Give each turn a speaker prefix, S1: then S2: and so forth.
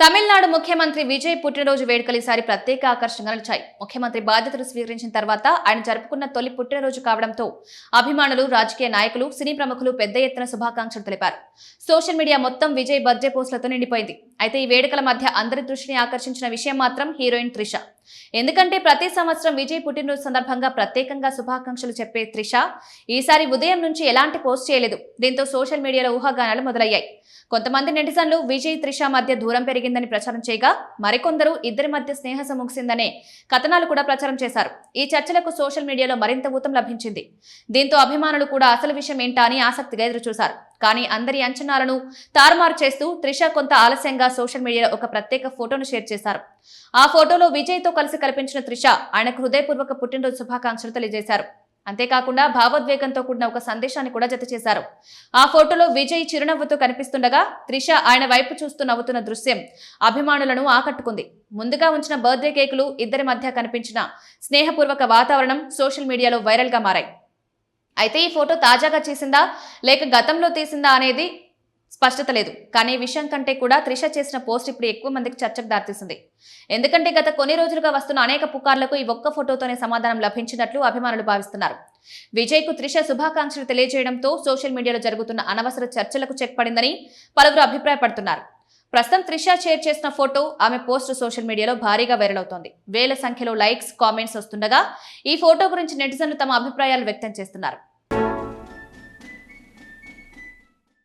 S1: తమిళనాడు ముఖ్యమంత్రి విజయ్ పుట్టినరోజు వేడుకలు ఈసారి ప్రత్యేక ఆకర్షణగా నిలిచాయి. ముఖ్యమంత్రి బాధ్యతలు స్వీకరించిన తర్వాత ఆయన జరుపుకున్న తొలి పుట్టినరోజు కావడంతో అభిమానులు, రాజకీయ నాయకులు, సినీ ప్రముఖులు పెద్ద ఎత్తున శుభాకాంక్షలు తెలిపారు. సోషల్ మీడియా మొత్తం విజయ్ బర్త్డే పోస్టులతో నిండిపోయింది. అయితే ఈ వేడుకల మధ్య అందరి దృష్టిని ఆకర్షించిన విషయం మాత్రం హీరోయిన్ త్రిష. ఎందుకంటే ప్రతి సంవత్సరం విజయ్ పుట్టినరోజు సందర్భంగా ప్రత్యేకంగా శుభాకాంక్షలు చెప్పే త్రిష ఈసారి ఉదయం నుంచి ఎలాంటి పోస్ట్ చేయలేదు. దీంతో సోషల్ మీడియాలో ఊహాగానాలు మొదలయ్యాయి. కొంతమంది నెటిజన్లు విజయ్, త్రిష మధ్య దూరం పెరిగిందని ప్రచారం చేయగా, మరికొందరు ఇద్దరి మధ్య స్నేహం ముగిసిందనే కథనాలు కూడా ప్రచారం చేశారు. ఈ చర్చలకు సోషల్ మీడియాలో మరింత ఊతం లభించింది. దీంతో అభిమానులు కూడా అసలు విషయం ఏంటా అని ఆసక్తిగా ఎదురుచూశారు. కానీ అందరి అంచనాలను తారుమారు చేస్తూ త్రిష కొంత ఆలస్యంగా సోషల్ మీడియాలో ఒక ప్రత్యేక ఫోటోను షేర్ చేశారు. ఆ ఫోటోలో విజయ్ తో కలిసి కనిపించిన త్రిష ఆయనకు హృదయపూర్వక పుట్టినరోజు శుభాకాంక్షలు తెలియజేశారు. అంతేకాకుండా భావోద్వేగంతో కూడిన ఒక సందేశాన్ని కూడా జత చేశారు. ఆ ఫోటోలో విజయ్ చిరునవ్వుతో కనిపిస్తుండగా త్రిష ఆయన వైపు చూస్తూ నవ్వుతున్న దృశ్యం అభిమానులను ఆకట్టుకుంది. ముందుగా ఉంచిన బర్త్డే కేకులు, ఇద్దరి మధ్య కనిపించిన స్నేహపూర్వక వాతావరణం సోషల్ మీడియాలో వైరల్ గా మారాయి. అయితే ఈ ఫోటో తాజాగా చేసిందా లేక గతంలో తీసిందా అనేది స్పష్టత లేదు. కానీ ఈ విషయం కంటే కూడా త్రిష చేసిన పోస్ట్ ఇప్పుడు ఎక్కువ మందికి చర్చకు దారితీసింది. ఎందుకంటే గత కొన్ని రోజులుగా వస్తున్న అనేక పుకార్లకు ఈ ఒక్క ఫోటోతోనే సమాధానం లభించినట్లు అభిమానులు భావిస్తున్నారు. విజయ్ కు త్రిష శుభాకాంక్షలు తెలియజేయడంతో సోషల్ మీడియాలో జరుగుతున్న అనవసర చర్చలకు చెక్ పడిందని పలువురు అభిప్రాయపడుతున్నారు. ప్రస్తుతం త్రిష షేర్ చేసిన ఫోటో, ఆమె పోస్ట్ సోషల్ మీడియాలో భారీగా వైరల్ అవుతోంది. వేల సంఖ్యలో లైక్స్, కామెంట్స్ వస్తుండగా ఈ ఫోటో గురించి నెటిజన్లు తమ అభిప్రాయాలు వ్యక్తం చేస్తున్నారు.